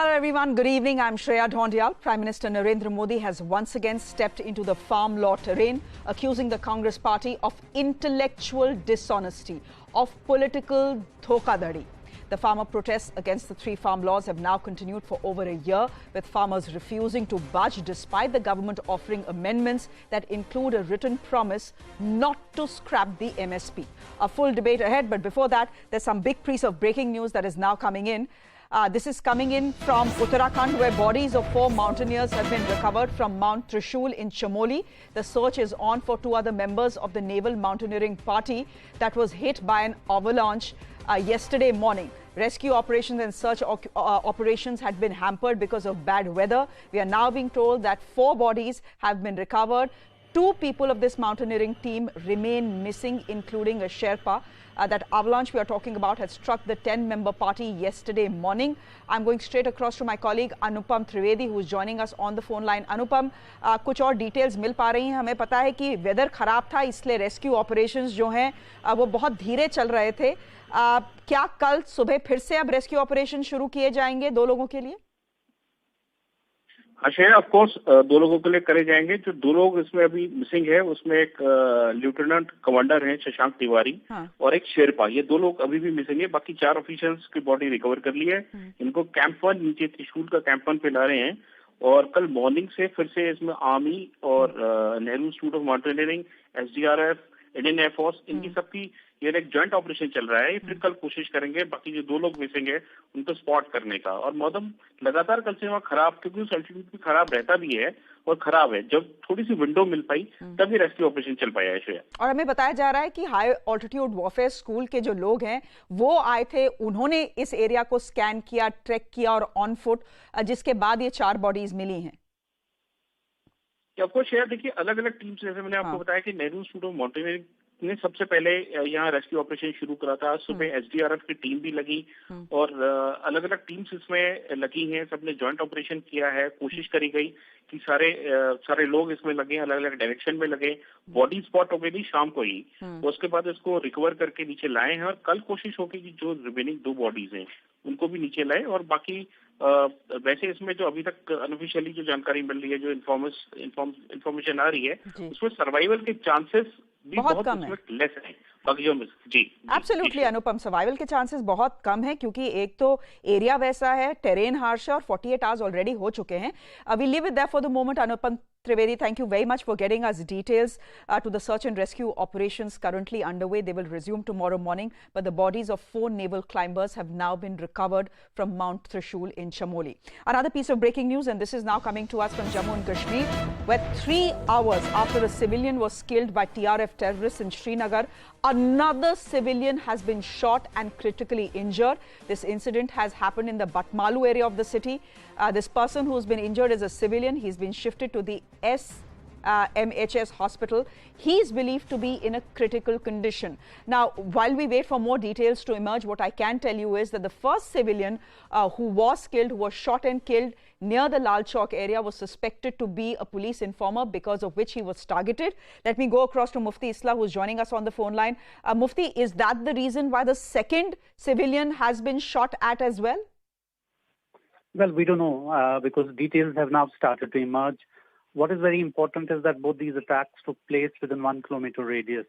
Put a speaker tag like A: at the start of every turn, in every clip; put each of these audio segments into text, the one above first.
A: Hello everyone, good evening. I'm Shreya Dhondial. Prime Minister Narendra Modi has once again stepped into the farm law terrain, accusing the Congress party of intellectual dishonesty, of political dhokadhadi. The farmer protests against the three farm laws have now continued for over a year, with farmers refusing to budge despite the government offering amendments that include a written promise not to scrap the MSP. A full debate ahead, but before that, there's some big piece of breaking news that is now coming in. This is coming in from Uttarakhand, where bodies of 4 mountaineers have been recovered from Mount Trishul in Chamoli. The search is on for 2 other members of the Naval Mountaineering Party that was hit by an avalanche yesterday morning. Rescue operations and search operations had been hampered because of bad weather. We are now being told that 4 bodies have been recovered. 2 people of this mountaineering team remain missing, including a Sherpa. That avalanche we are talking about had struck the 10-member party yesterday morning. I'm going straight across to my colleague Anupam Trivedi, who is joining us on the phone line. Anupam, कुछ और details मिल पा रही हैं? हमें पता है कि weather खराब था, इसलिए रेस्क्यू ऑपरेशंस जो हैं वो बहुत धीरे चल रहे थे. क्या कल सुबह फिर से अब रेस्क्यू ऑपरेशन शुरू किए जाएंगे 2 लोगों के लिए?
B: हाँ, ऑफ कोर्स 2 लोगों के लिए करे जाएंगे. जो 2 लोग इसमें अभी मिसिंग है, उसमें एक लेफ्टिनेंट कमांडर है शशांक तिवारी, और एक शेरपा. ये 2 लोग अभी भी मिसिंग है. बाकी 4 ऑफिशियल्स की बॉडी रिकवर कर ली है. इनको कैंप 1 नीचे त्रिशूल का कैंप 1 पे ला रहे हैं. और कल मॉर्निंग से फिर से इसमें आर्मी और Nehru institute of mountaineering, SDRF, Indian air force, इनकी सबकी ये एक ज्वाइंट ऑपरेशन चल रहा है. फिर कल कोशिश करेंगे बाकी जो 2 लोग मिसिंग है उनको स्पॉट करने का. और मौसम लगातार कल से वहाँ खराब, क्योंकि उस एल्टीट्यूड पे खराब रहता भी है और खराब है. जब थोड़ी सी विंडो मिल पाई तभी रेस्क्यू ऑपरेशन चल पाया है.
A: और हमें बताया जा रहा है कि हाई ऑल्टीट्यूड वॉरफेयर स्कूल के जो लोग हैं वो आए थे, उन्होंने इस एरिया को स्कैन किया, ट्रैक किया और ऑन फुट, जिसके बाद ये 4 बॉडीज मिली हैं.
B: आपको शेयर देखिए, अलग अलग टीम्स, जैसे मैंने आपको बताया कि नेहरू इंस्टीट्यूट ऑफ माउंटेनियरिंग ने सबसे पहले यहाँ रेस्क्यू ऑपरेशन शुरू करा था. सुबह SDRF की टीम भी लगी और अलग अलग टीम्स इसमें लगी हैं. सबने जॉइंट ऑपरेशन किया है. कोशिश करी गई कि सारे लोग इसमें लगे, अलग अलग डायरेक्शन में लगे. बॉडी स्पॉट हो गई थी शाम को ही. उसके बाद इसको रिकवर करके नीचे लाए हैं और कल कोशिश होगी कि जो रिमेनिंग 2 बॉडीज हैं उनको भी नीचे लाए. और बाकी वैसे इसमें जो अभी तक अनऑफिशियली जो जानकारी मिल रही है, जो इन्फॉर्मेशन आ रही है, उसमें सर्वाइवल के चांसेस भी बहुत कम है, लेस है. जी,
A: एब्सोल्युटली अनुपम, सर्वाइवल के चांसेस बहुत कम है, क्योंकि एक तो एरिया वैसा है, टेरेन हार्श है और 48 आवर्स ऑलरेडी हो चुके हैं. We leave it there for the moment. Anupam Trivedi, thank you very much for getting us details to the search and rescue operations currently underway. They will resume tomorrow morning, but the bodies of 4 naval climbers have now been recovered from Mount Trishul in Chamoli. Another piece of breaking news, and this is now coming to us from Jammu and Kashmir, where 3 hours after a civilian was killed by TRF terrorists in Srinagar, another civilian has been shot and critically injured. This incident has happened in the Batmalu area of the city. This person who has been injured is a civilian. He's been shifted to the MHS hospital. He is believed to be in a critical condition. Now, while we wait for more details to emerge, what I can tell you is that the first civilian who was killed, who was shot and killed near the Lal Chowk area, was suspected to be a police informer, because of which he was targeted. Let me go across to Mufti Islah, who is joining us on the phone line. Mufti, is that the reason why the second civilian has been shot at as well?
C: Well, we don't know because details have now started to emerge. What is very important is that both these attacks took place within 1 kilometer radius,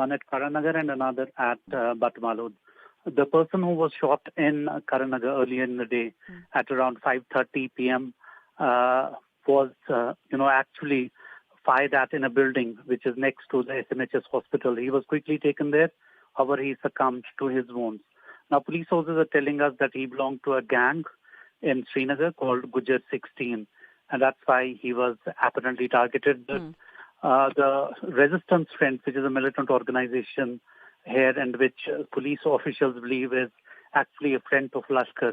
C: one at Karanagar and another at Batmalu. The person who was shot in Karanagar earlier in the day at around 5:30 p.m. Was, actually fired at in a building which is next to the SMHS hospital. He was quickly taken there, however he succumbed to his wounds. Now, police sources are telling us that he belonged to a gang in Srinagar called Gujar 16. And that's why he was apparently targeted. The Resistance Front, which is a militant organization here and which police officials believe is actually a friend of Lashkar,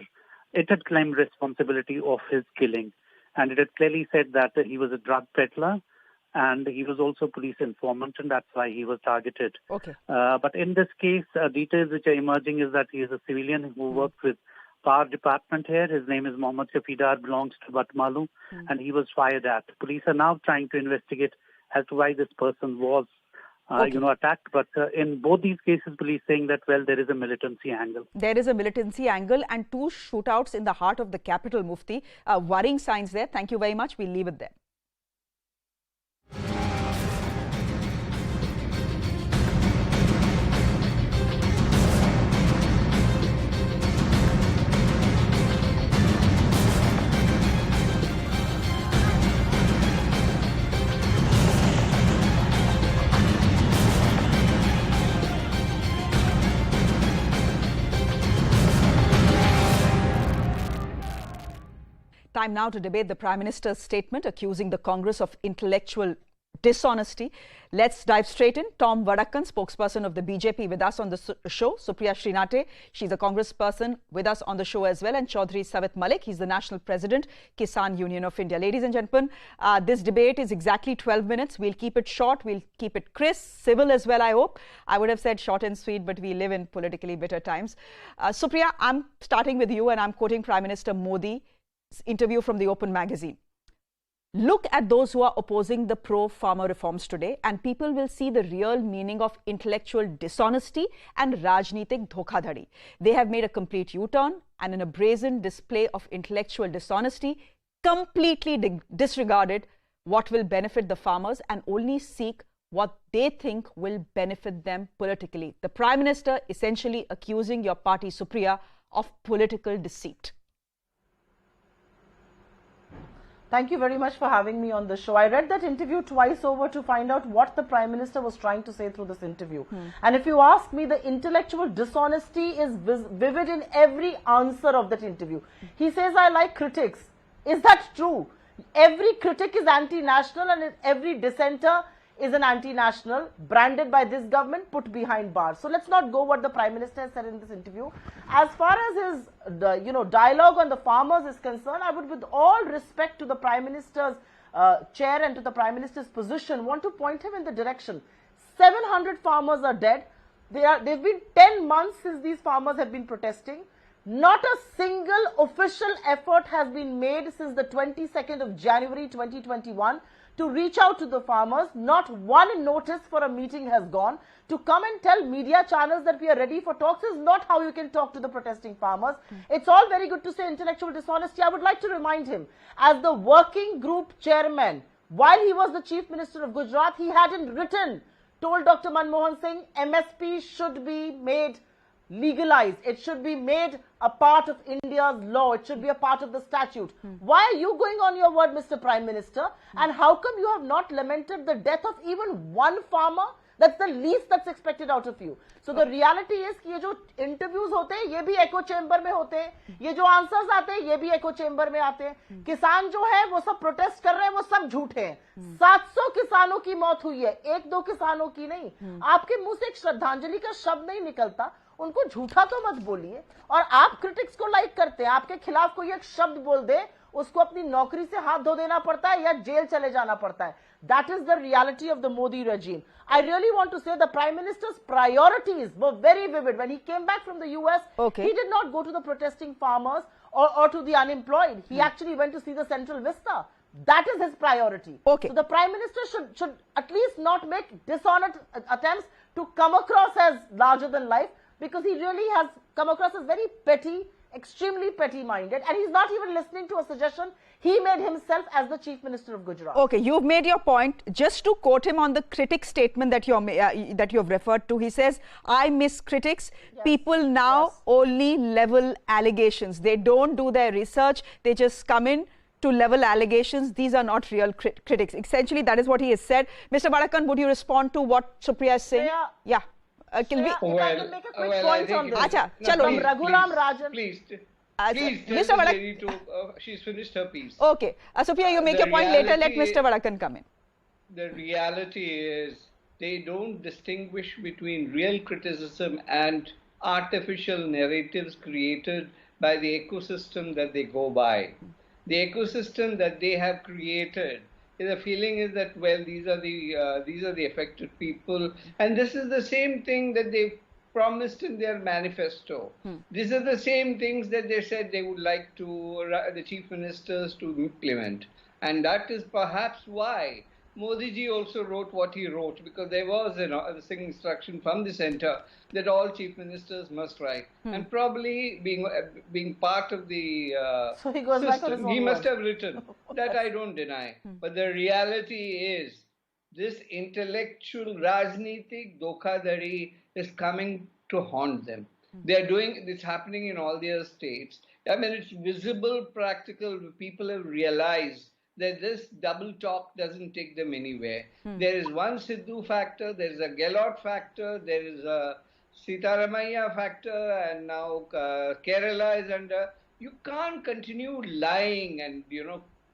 C: it had claimed responsibility of his killing. And it had clearly said that he was a drug peddler and he was also a police informant, and that's why he was targeted.
A: Okay.
C: But in this case, details which are emerging is that he is a civilian who works with Power Department here. His name is Mohammad Shafidar, belongs to Batmalu, and he was fired at. Police are now trying to investigate as to why this person was attacked. But in both these cases, police saying that, well, there is a militancy angle.
A: There is a militancy angle and two shootouts in the heart of the capital, Mufti. Worrying signs there. Thank you very much. We'll leave it there. Time now to debate the Prime Minister's statement accusing the Congress of intellectual dishonesty. Let's dive straight in. Tom Vadakkan, spokesperson of the BJP, with us on the show. Supriya Srinate, she's a congressperson with us on the show as well. And Chaudhry Savit Malik, he's the National President, Kisan Union of India. Ladies and gentlemen, this debate is exactly 12 minutes. We'll keep it short. We'll keep it crisp, civil as well, I hope. I would have said short and sweet, but we live in politically bitter times. Supriya, I'm starting with you and I'm quoting Prime Minister Modi's interview from the Open magazine. Look at those who are opposing the pro-farmer reforms today and people will see the real meaning of intellectual dishonesty and Rajnitik Dhokhadhari. They have made a complete U-turn and in a brazen display of intellectual dishonesty, completely disregarded what will benefit the farmers and only seek what they think will benefit them politically. The Prime Minister essentially accusing your party, Supriya, of political deceit.
D: Thank you very much for having me on the show. I read that interview twice over to find out what the Prime Minister was trying to say through this interview. And if you ask me, the intellectual dishonesty is vivid in every answer of that interview. He says, I like critics. Is that true? Every critic is anti-national and every dissenter is an anti-national, branded by this government, put behind bars. So let's not go what the Prime Minister has said in this interview. As far as his dialogue on the farmers is concerned, I would, with all respect to the Prime Minister's chair and to the Prime Minister's position, want to point him in the direction. 700 farmers are dead. They've been 10 months since these farmers have been protesting. Not a single official effort has been made since the 22nd of January 2021 to reach out to the farmers. Not one notice for a meeting has gone. To come and tell media channels that we are ready for talks is not how you can talk to the protesting farmers. It's all very good to say intellectual dishonesty. I would like to remind him, as the working group chairman, while he was the Chief Minister of Gujarat, he hadn't told Dr. Manmohan Singh, MSP should be made legalized. It should be made a part of India's law. It should be a part of the statute. Why are you going on your word, Mr. Prime Minister? And how come you have not lamented the death of even one farmer? That's the least that's expected out of you. So the reality is कि ये जो interviews होते हैं, ये भी echo chamber में होते हैं. ये जो answers आते हैं, ये भी echo chamber में आते हैं. किसान जो है, वो सब protest कर रहे हैं, वो सब झूठे हैं. 700 किसानों की मौत हुई है, एक दो किसानों की नहीं. आपके मुंह से एक श्रद्धांजलि का शब्द नहीं निकलता. उनको झूठा तो मत बोलिए. और आप क्रिटिक्स को लाइक करते हैं, आपके खिलाफ कोई एक शब्द बोल दे, उसको अपनी नौकरी से हाथ धो देना पड़ता है या जेल चले जाना पड़ता है. That is the reality of the Modi regime. I really want to say the Prime Minister's priorities were very vivid. When he came back from the US, he did not go to the protesting farmers or to the unemployed. He actually went to see the Central Vista. That is his priority. So the Prime Minister should at least not make dishonest attempts to come across as larger than life, because he really has come across as very petty, extremely petty-minded, and he's not even listening to a suggestion he made himself as the Chief Minister of Gujarat. Okay, you've made your point. Just to quote him on the critic statement that you have referred to, he says, I miss critics. Yes. People now only level allegations. They don't do their research. They just come in to level allegations. These are not real critics. Essentially, that is what he has said. Mr. Vadakkan, would you respond to what Supriya is saying? Yeah. Can I can make a quick point on this.
A: From
D: Raghuram Rajan.
E: Please,
A: Mr. Vadakkan.
E: She's finished her piece.
A: Okay. Supriya, you make your point later. Let Mr. Vadakkan come in.
E: The reality is they don't distinguish between real criticism and artificial narratives created by the ecosystem that they go by. The ecosystem that they have created, the feeling is that, well, these are the affected people, and this is the same thing that they promised in their manifesto. These are the same things that they said they would like to the chief ministers to implement, and that is perhaps why Modi ji also wrote what he wrote, because there was a single instruction from the center that all chief ministers must write. And probably being part of the
D: So he goes back on his
E: system,
D: own
E: he must
D: words.
E: have written. That I don't deny. But the reality is, this intellectual Rajneetik Dokhadhari is coming to haunt them. They are doing, it's happening in all their states. I mean, it's visible, practical. People have realized that this double talk doesn't take them anywhere. There is one Sidhu factor, there is a Gehlot factor, there is a Sitaramaiah factor, and now Kerala is under. You can't continue lying and,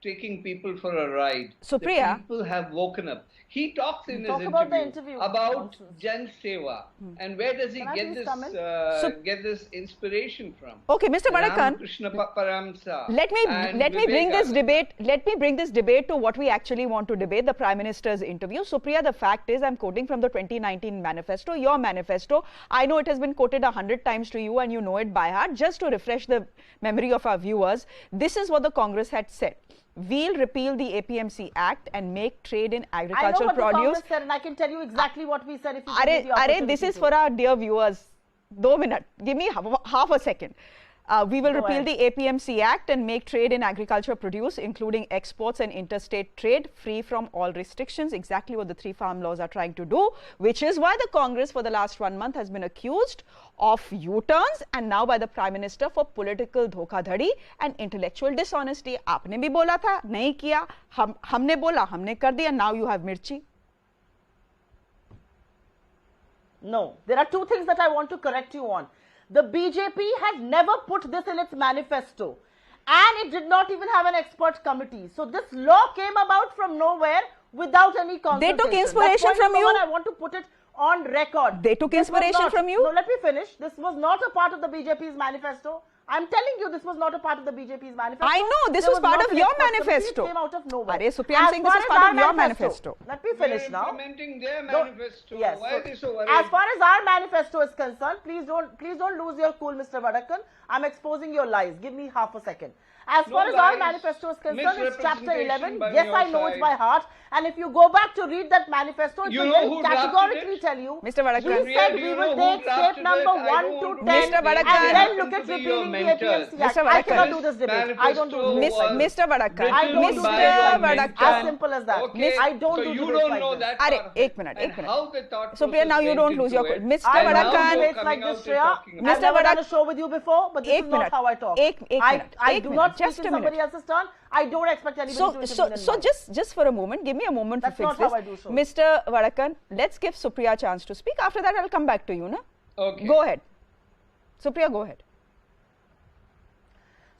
E: taking people for a ride.
A: Supriya.
E: The people have woken up. He talks in
D: Talk
E: his
D: about the
E: interview
D: interview.
E: about
D: Nonsense.
E: Jan Seva. And where does he
D: Can I
E: get
D: please
E: this
D: come in?
E: get this inspiration from?
A: Okay, Mr. Vadakan.
E: Krishna Paramsa.
A: Let me bring this debate. Let me bring this debate to what we actually want to debate: the Prime Minister's interview. Supriya, the fact is, I'm quoting from the 2019 manifesto, your manifesto. I know it has been quoted 100 times to you, and you know it by heart. Just to refresh the memory of our viewers, this is what the Congress had said: we'll repeal the APMC Act and make trade in
D: I know
A: agricultural
D: what the
A: produce.
D: Congress said, and I can tell you exactly what we said if you give me the opportunity
A: This is
D: to.
A: for our dear viewers. 2 minutes. Give me half a second. We will
D: Go
A: repeal
D: ahead.
A: the APMC Act and make trade in agriculture produce, including exports and interstate trade, free from all restrictions. Exactly what the 3 farm laws are trying to do, which is why the Congress for the last 1 month has been accused of U-turns, and now by the Prime Minister for political धोखाधड़ी and intellectual dishonesty. आपने भी बोला था, नहीं किया, हमने बोला, हमने कर दिया. Now you have Mirchi.
D: No, there are 2 things that I want to correct you on. The BJP had never put this in its manifesto, and it did not even have an expert committee. So this law came about from nowhere without any consultation.
A: They took inspiration
D: That's point
A: from
D: number
A: you.
D: one. I want to put it on record.
A: They took
D: This was
A: inspiration
D: not-
A: from you?
D: No, let me finish. This was not a part of the BJP's manifesto. I'm telling you, this was not a part of the BJP's manifesto.
A: I know, this
D: There
A: was part
D: not
A: of
D: an
A: your
D: expert committee.
A: manifesto.
D: It came out of nowhere.
A: Arey, Supriya, I'm
D: As
A: saying this
D: far
A: is
D: as
A: part
D: our
A: of your manifesto.
D: Let me
E: They're
D: finish now.
E: implementing their
D: Don't-
E: manifesto.
D: Yes.
E: Why are they so worried?
D: As far as our manifesto is concerned, please don't lose your cool, Mr. Vadakan. I'm exposing your lies. Give me half a second. As
E: No
D: far as our
E: lies.
D: manifesto is concerned, it's chapter
E: Misrepresentation
D: 11.
E: by
D: Yes,
E: your
D: I know it
E: side.
D: by heart. And if you go back to read that manifesto, it
E: You
D: will
E: know
D: very
E: who drafted
D: categorically
E: it?
D: tell you.
A: Mr. Vadakan.
D: We said
E: Do
D: we
E: you
D: will
E: know who
D: take step
E: drafted
D: number
E: it? I
D: 1
E: don't
D: to
E: want
D: 10
A: Mr. Vadakan.
D: and then look
E: Happen
D: at
E: to be your
D: repealing the
E: mentor.
D: APMC Act.
A: Mr.
D: I cannot
A: Vadakan.
D: do this debate. I don't do
E: Manifesto
D: this.
E: was
A: Mr. Vadakan.
D: I don't do
E: by
D: this
E: your
D: debate.
A: Vadakan.
D: As simple as that.
E: Okay.
D: I don't
E: so
D: do
E: you
D: debates
E: don't
D: like
E: know
D: this.
E: that
A: Arey,
E: part of
A: ek
E: it.
A: minute,
E: And
A: ek minute.
E: how the thought
A: So, Priya,
E: process
A: now you
E: went
A: don't
E: into
A: lose your
E: it.
A: cool. Mr.
D: I
E: And now
D: don't do
A: Vadakan.
E: you're
D: debates like
E: coming
D: this,
E: out and
D: Shreya.
E: talking
D: I've
E: about
A: Mr.
D: never done
A: Vadakan.
D: a show with you before, but this
A: Ek
D: is not
A: minute.
D: how I talk.
A: Ek minute.
D: I
A: Ek
D: do
A: minute.
D: not speak
A: Just
D: in
A: a
D: somebody
A: minute.
D: else's turn. I don't expect anybody to intervene in mine.
A: Just for a moment, give me a moment
D: That's
A: to fix
D: not
A: this.
D: how I do shows.
A: Mr. Vadakan, let's give Supriya a chance to speak. After that, I'll come back to you, na?
E: Okay.
A: Go ahead. Supriya, go ahead.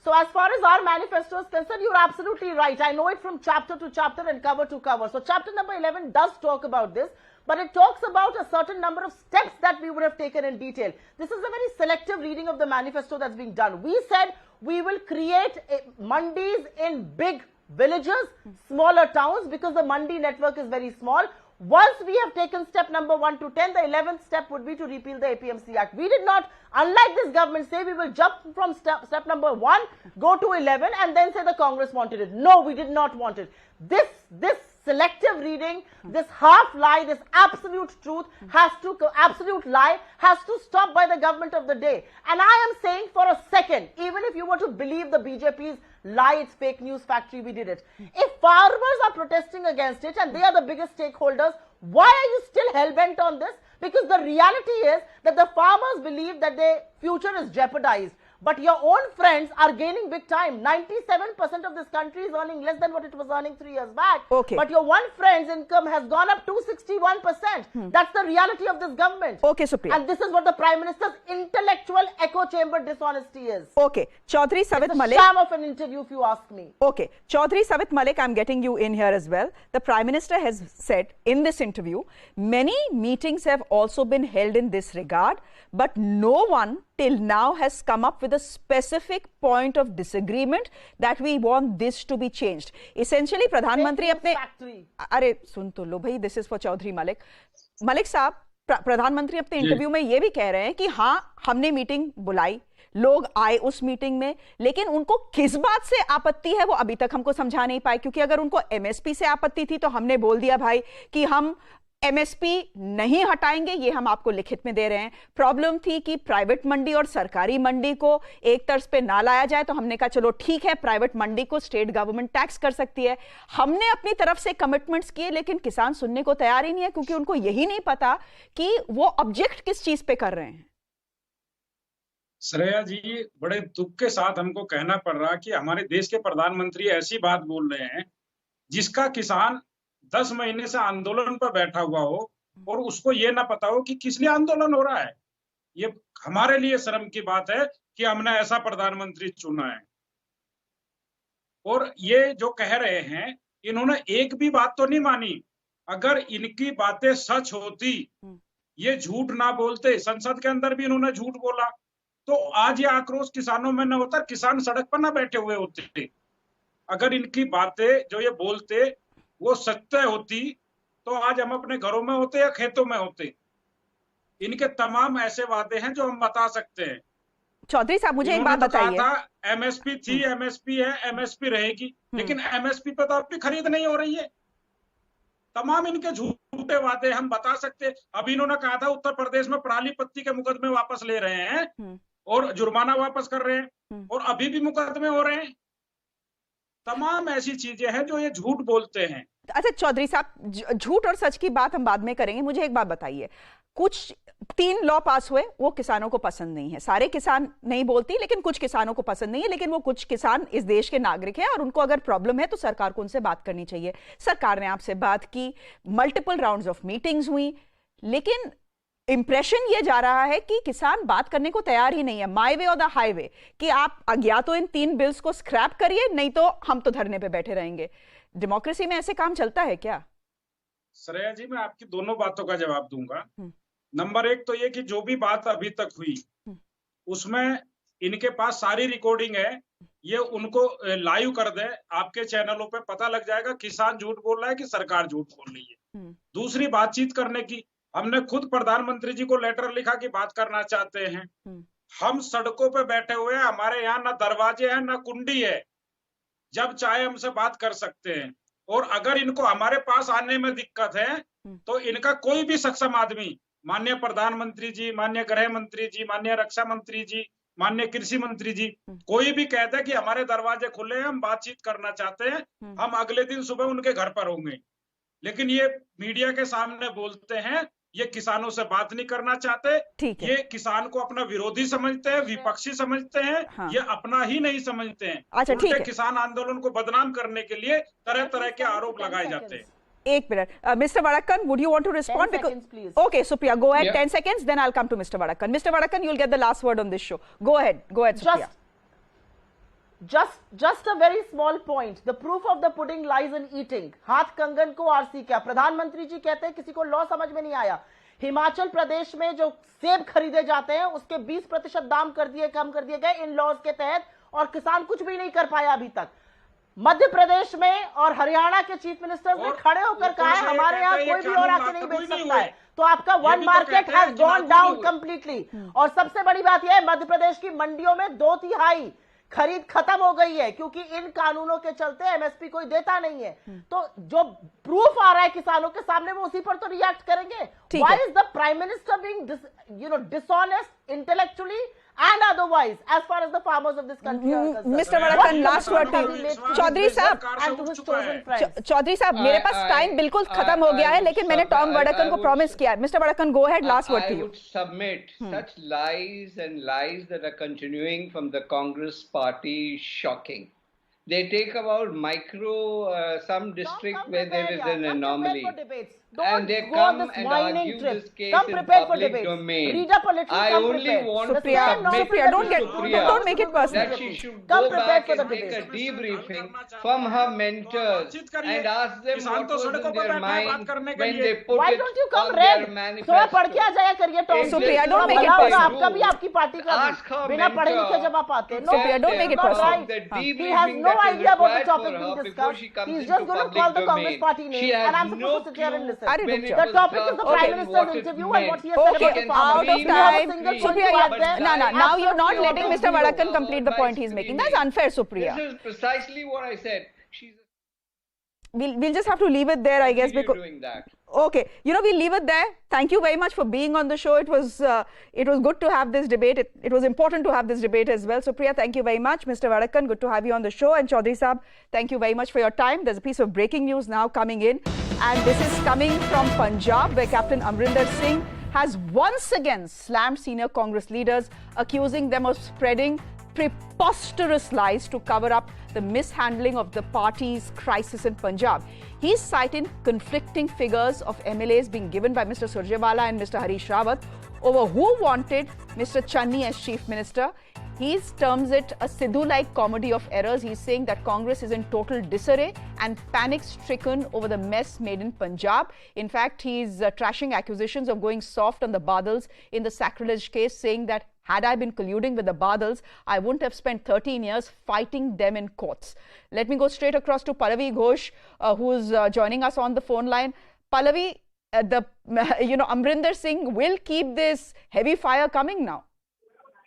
D: So as far as our manifesto is concerned, you're absolutely right. I know it from chapter to chapter and cover to cover. So chapter number 11 does talk about this, but it talks about a certain number of steps that we would have taken in detail. This is a very selective reading of the manifesto that's being done. We said we will create mandis in big villages, smaller towns, because the mandi network is very small. Once we have taken step number 1 to 10, the 11th step would be to repeal the APMC Act. We did not, unlike this government, say we will jump from step number 1, go to 11, and then say the Congress wanted it. No, we did not want it. This selective reading, this half lie, this absolute truth absolute lie has to stop by the government of the day. And I am saying for a second, even if you were to believe the BJP's lie, it's fake news factory, we did it. If farmers are protesting against it and they are the biggest stakeholders, why are you still hell-bent on this? Because the reality is that the farmers believe that their future is jeopardized. But your own friends are gaining big time. 97% of this country is earning less than what it was earning 3 years back.
A: Okay.
D: But your one friend's income has gone up to 61%. That's the reality of this government.
A: Okay, Supriya.
D: And this is what the Prime Minister's intellectual echo chamber dishonesty is.
A: Okay. Chaudhary Savit
D: It's a
A: Malik.
D: sham of an interview, if you ask me.
A: Okay. Chaudhary Savit Malik, I'm getting you in here as well. The Prime Minister has said in this interview, many meetings have also been held in this regard, but no one till now has come up with a specific point of disagreement that we want this to be changed. Essentially, Pradhan Mantri apne...
D: Factory.
A: अरे सुन तो लो भाई, this is for Chaudhary Malik. Malik साहब, प्रधानमंत्री अपने interview में ये भी कह रहे हैं कि हाँ, हमने मीटिंग बुलाई, लोग आए उस मीटिंग में, लेकिन उनको किस बात से आपत्ति है वो अभी तक हमको समझा नहीं पाए। क्योंकि अगर उनको एमएसपी से आपत्ति थी तो हमने बोल दिया भाई कि हम एमएसपी नहीं हटाएंगे, ये हम आपको लिखित में दे रहे हैं। प्रॉब्लम थी कि प्राइवेट मंडी और सरकारी मंडी को एक तर्ज पे ना लाया जाए, तो हमने कहा चलो ठीक है, प्राइवेट मंडी को स्टेट गवर्नमेंट टैक्स कर सकती है। हमने अपनी तरफ से कमिटमेंट्स किए, लेकिन किसान सुनने को तैयार ही नहीं है, क्योंकि उनको यही नहीं पता कि वो ऑब्जेक्ट किस चीज पे कर रहे हैं।
F: श्रेया जी, बड़े दुख के साथ हमको कहना पड़ रहा कि हमारे देश के प्रधानमंत्री ऐसी बात बोल रहे हैं जिसका किसान 10 महीने से आंदोलन पर बैठा हुआ हो और उसको ये ना पता हो कि किस लिए आंदोलन हो रहा है। ये हमारे लिए शर्म की बात है कि हमने ऐसा प्रधानमंत्री चुना है। और ये जो कह रहे हैं, इन्होंने एक भी बात तो नहीं मानी। अगर इनकी बातें सच होती, ये झूठ ना बोलते, संसद के अंदर भी इन्होंने झूठ बोला, तो आज ये आक्रोश किसानों में न होता, किसान सड़क पर ना बैठे हुए होते। अगर इनकी बातें जो ये बोलते वो सत्य होती तो आज हम अपने घरों में होते या खेतों में होते। इनके तमाम ऐसे वादे हैं जो हम बता सकते हैं।
A: चौधरी साहब, मुझे एक बात बताइए।
F: एमएसपी थी, एमएसपी है, एमएसपी रहेगी, लेकिन एमएसपी पर तो अब भी खरीद नहीं हो रही है। तमाम इनके झूठे वादे हम बता सकते। अभी इन्होंने कहा था उत्तर प्रदेश में पराली पत्ती के मुकदमे वापस ले रहे हैं और जुर्माना वापस कर रहे हैं, और अभी भी मुकदमे हो रहे हैं। तमाम ऐसी चीजें हैं जो ये झूठ बोलते हैं।
A: अच्छा चौधरी साहब, झूठ और सच की बात हम बाद में करेंगे। मुझे एक बात बताइए, कुछ 3 लॉ पास हुए, वो किसानों को पसंद नहीं है। सारे किसान नहीं बोलती, लेकिन कुछ किसानों को पसंद नहीं है। लेकिन वो कुछ किसान इस देश के नागरिक हैं और उनको अगर प्रॉब्लम है तो सरकार को उनसे बात करनी चाहिए। सरकार ने आपसे बात की, मल्टीपल राउंड्स ऑफ मीटिंग्स हुई, लेकिन इंप्रेशन ये जा रहा है कि किसान बात करने को तैयार ही नहीं है। माई वे और द हाईवे, कि आप या तो इन 3 बिल्स को स्क्रैप करिए, नहीं तो हम तो धरने पे बैठे रहेंगे। डेमोक्रेसी में ऐसे काम चलता है क्या?
F: श्रेया जी, मैं आपकी दोनों बातों का जवाब दूंगा। नंबर 1 तो ये कि जो भी बात अभी तक हुई उसमें इनके पास सारी रिकॉर्डिंग है। ये उनको लाइव कर दे, आपके चैनलों पे पता लग जाएगा किसान झूठ बोल रहा है कि सरकार झूठ बोल रही है। दूसरी, बातचीत करने की, हमने खुद प्रधानमंत्री जी को लेटर लिखा कि बात करना चाहते हैं। हम सड़कों पे बैठे हुए हैं, हमारे यहाँ ना दरवाजे हैं ना कुंडी है, जब चाहे हमसे बात कर सकते हैं। और अगर इनको हमारे पास आने में दिक्कत है तो इनका कोई भी सक्षम आदमी, माननीय प्रधानमंत्री जी, माननीय गृह मंत्री जी, माननीय रक्षा मंत्री जी, माननीय कृषि मंत्री जी, कोई भी कहता है कि हमारे दरवाजे खुले हैं, हम बातचीत करना चाहते हैं, हम अगले दिन सुबह उनके घर पर होंगे। लेकिन ये मीडिया के सामने बोलते हैं ये किसानों से बात नहीं करना चाहते। ये किसान को अपना विरोधी समझते हैं, विपक्षी समझते हैं। हाँ। ये अपना ही नहीं समझते हैं।
A: अच्छा, ठीक है।
F: किसान आंदोलन को बदनाम करने के लिए तरह तरह के आरोप लगाए जाते हैं।
A: एक minute, Mr. Vadakan, would you want to respond?
D: 10 seconds, please.
A: Okay, Supriya, go ahead. 10 seconds, then I'll come to Mr. Vadakan. Mr. Vadakan, you'll get the last word on this show. Go ahead, Supriya.
D: Just a very small point. The proof of the pudding lies in eating. हाथ कंगन को RC क्या? प्रधानमंत्री जी कहते हैं किसी को law समझ में नहीं आया। हिमाचल प्रदेश में जो सेब खरीदे जाते हैं उसके 20% दाम कम कर दिए गए इन लॉज के तहत, और किसान कुछ भी नहीं कर पाया अभी तक। मध्य प्रदेश में और हरियाणा के चीफ मिनिस्टर ने खड़े होकर कहा है हमारे यहाँ कोई भी और आके नहीं बेच सकता है। तो आपका one market has gone down completely. और सबसे बड़ी बात यह है, मध्य प्रदेश की मंडियों में 2/3 खरीद खत्म हो गई है, क्योंकि इन कानूनों के चलते एमएसपी कोई देता नहीं है। तो जो प्रूफ आ रहा है किसानों के सामने, वो उसी पर तो रिएक्ट करेंगे। Why is the Prime Minister being dishonest intellectually and otherwise as far as the farmers of this country are concerned?
A: Mr. Vadakan, last word to you. Chaudhary साहब, मेरे पास टाइम बिल्कुल खत्म हो गया है, लेकिन मैंने टॉम वडाकन को प्रॉमिस किया है। Mister Vadakkan, go ahead, last word to you.
E: I would submit such lies and lies that are continuing from the Congress party shocking. They take about some district where there is an anomaly. And they come and argue this case in public domain.
D: Read up a little.
E: I only want to
A: Supriya, don't make it personal.
E: That she should go back and make a debriefing from her mentors and ask them what was in their mind when they put
D: Why
E: it
D: don't you come
E: on
D: read?
E: their manifesto.
D: थोड़ा पढ़ के आ जाया करिए Tom.
A: Supriya, don't make it personal.
D: आपका भी आपकी party का भी बिना पढ़े लिखे जब आप आते हैं।
A: Supriya, don't make it personal.
D: He has no idea about the topic being discussed. He's just going to call the Congress party name, and I'm supposed to sit here and listen. said.
A: Arey,
E: When
A: rup
E: it
A: ja.
D: The
E: was
D: topic is
E: done
D: the
E: and
D: Prime Minister's
E: what it
D: interview and what he has
E: meant.
D: said about
A: Okay,
D: the farmers.
A: out of
D: Do you have a
A: time.
D: single
E: Supriya,
D: point to
A: Supriya,
D: add there?
A: now you're not
D: Absolutely
A: letting
D: out of
A: Mr.
D: zero.
A: Vadakan complete the point he's making. That's unfair, Supriya.
E: This is precisely what I said. She's
A: We'll just have to leave it there, I guess.
E: continue
A: Because
E: doing that.
A: okay, we'll leave it there. Thank you very much for being on the show. It was good to have this debate. It was important to have this debate as well. So Priya, thank you very much. Mr. Vadakan, good to have you on the show. And Chaudhary Saab, thank you very much for your time. There's a piece of breaking news now coming in, and this is coming from Punjab, where Captain Amrinder Singh has once again slammed senior Congress leaders, accusing them of spreading preposterous lies to cover up the mishandling of the party's crisis in Punjab. He's citing conflicting figures of MLAs being given by Mr. Surjewala and Mr. Harish Rawat over who wanted Mr. Channi as Chief Minister. He terms it a Sidhu-like comedy of errors. He's saying that Congress is in total disarray and panic-stricken over the mess made in Punjab. In fact, he's trashing accusations of going soft on the Badals in the sacrilege case, saying that had I been colluding with the Badals, I wouldn't have spent 13 years fighting them in courts. Let me go straight across to Pallavi Ghosh, who's joining us on the phone line. Pallavi, Amrinder Singh will keep this heavy fire coming now.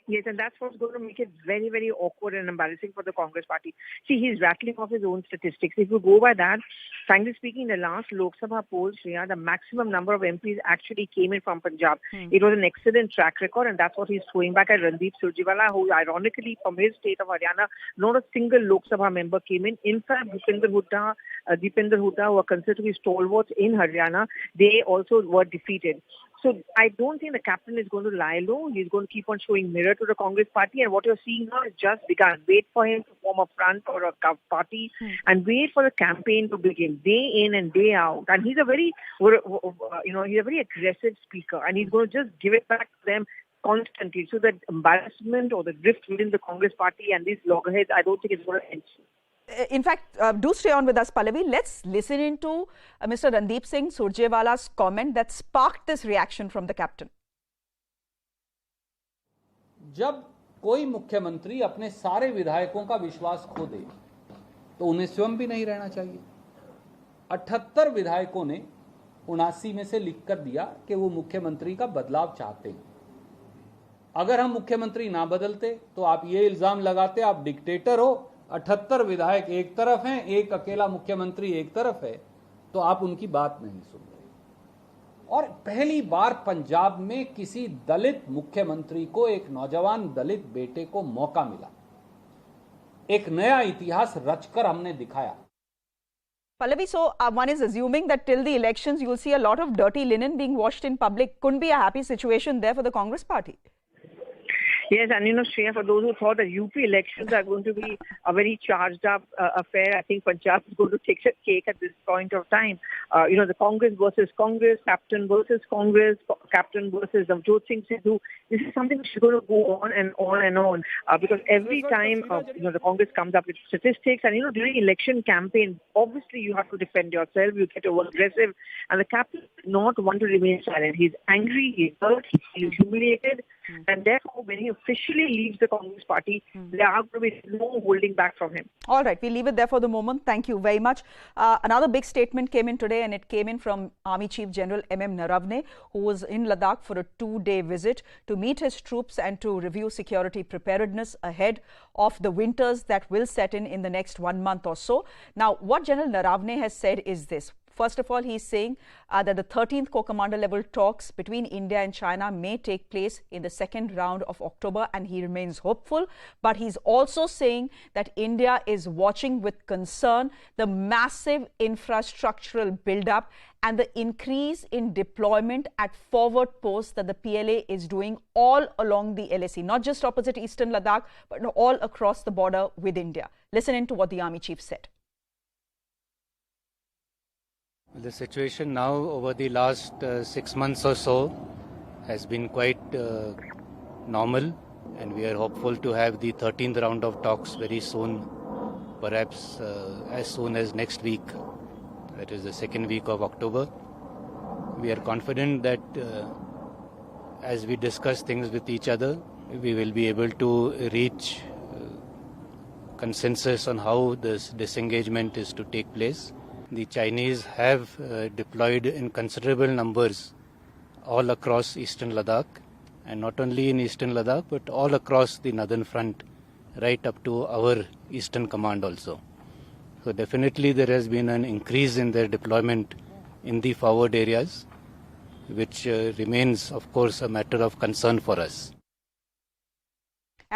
G: Yes, and that's what's going to make it very, very awkward and embarrassing for the Congress party. See, he's rattling off his own statistics. If you go by that, frankly speaking, the last Lok Sabha polls, Shreya, the maximum number of MPs actually came in from Punjab. It was an excellent track record, and that's what he's throwing back at Randeep Surjewala, who ironically, from his state of Haryana, not a single Lok Sabha member came in. In fact, Deepinder Hooda, who are considered to be stalwarts in Haryana, they also were defeated. So I don't think the captain is going to lie low. He's going to keep on showing mirror to the Congress party. And what you're seeing now is just begun. Wait for him to form a front or a party and wait for the campaign to begin day in and day out. And he's a very, he's a very aggressive speaker. And he's going to just give it back to them constantly. So that embarrassment or the drift within the Congress party and these loggerheads, I don't think it's going to end.
A: In fact, do stay on with us, Pallavi. Let's listen into Mr. Randeep Singh Surjewala's comment that sparked this reaction from the captain.
H: जब कोई मुख्यमंत्री अपने सारे विधायकों का विश्वास खो दे तो उन्हें स्वयं भी नहीं रहना चाहिए। 78 विधायकों ने 79 में से लिखकर दिया कि वो मुख्यमंत्री का बदलाव चाहते हैं। अगर हम मुख्यमंत्री ना बदलते तो आप ये इल्जाम लगाते आप डिक्टेटर हो, 78 विधायक एक तरफ हैं, एक अकेला मुख्यमंत्री एक तरफ है, तो आप उनकी बात नहीं सुन रहे। और पहली बार पंजाब में किसी दलित मुख्यमंत्री को, एक नौजवान दलित बेटे को मौका मिला। एक नया इतिहास रचकर हमने दिखाया।
A: Pallavi, so one is assuming that till the elections you'll see a lot of dirty linen being washed in public. Couldn't be a happy situation there for the Congress party.
G: Yes, and Shreya, for those who thought that UP elections are going to be a very charged up affair, I think Punjab is going to take the cake at this point of time. The Congress versus Congress, captain versus Congress, captain versus Navjot Singh Sidhu. This is something which is going to go on and on and on because every time the Congress comes up with statistics and during election campaign, obviously you have to defend yourself, you get over aggressive, and the captain does not want to remain silent. He's angry, he's hurt, he's humiliated, and therefore when he officially leaves the Congress party, there are going to be no holding back from him.
A: All right, we'll leave it there for the moment. Thank you very much. Another big statement came in today, and it came in from Army Chief General M.M. Naravne, who was in Ladakh for a 2-day visit to meet his troops and to review security preparedness ahead of the winters that will set in the next 1 month or so. Now, what General Naravne has said is this. First of all, he's saying that the 13th Corps Commander level talks between India and China may take place in the second round of October, and he remains hopeful. But he's also saying that India is watching with concern the massive infrastructural build-up and the increase in deployment at forward posts that the PLA is doing all along the LAC, not just opposite Eastern Ladakh, but all across the border with India. Listen in to what the Army Chief said.
I: The situation now over the last 6 months or so has been quite normal, and we are hopeful to have the 13th round of talks very soon, perhaps as soon as next week, that is the second week of October. We are confident that as we discuss things with each other, we will be able to reach consensus on how this disengagement is to take place. the Chinese have deployed in considerable numbers all across eastern Ladakh, and not only in eastern Ladakh but all across the northern front, right up to our eastern command also. So definitely there has been an increase in their deployment in the forward areas, which remains of course a matter of concern for us.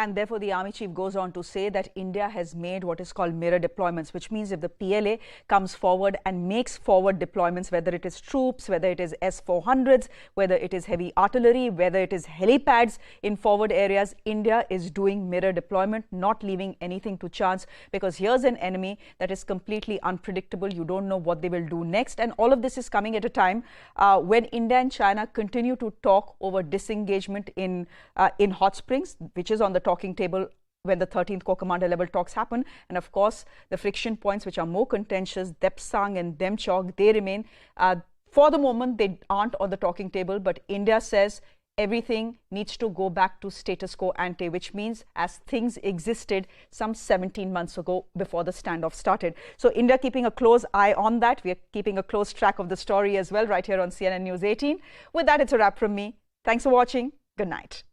A: And therefore, the Army Chief goes on to say that India has made what is called mirror deployments, which means if the PLA comes forward and makes forward deployments, whether it is troops, whether it is S-400s, whether it is heavy artillery, whether it is helipads in forward areas, India is doing mirror deployment, not leaving anything to chance, because here's an enemy that is completely unpredictable. You don't know what they will do next. And all of this is coming at a time when India and China continue to talk over disengagement in Hot Springs, which is on the talking table when the 13th Corps Commander level talks happen. And of course, the friction points which are more contentious, Depsang and Demchok, they remain. For the moment, they aren't on the talking table, but India says everything needs to go back to status quo ante, which means as things existed some 17 months ago before the standoff started. So India keeping a close eye on that. We are keeping a close track of the story as well right here on CNN News 18. With that, it's a wrap from me. Thanks for watching. Good night.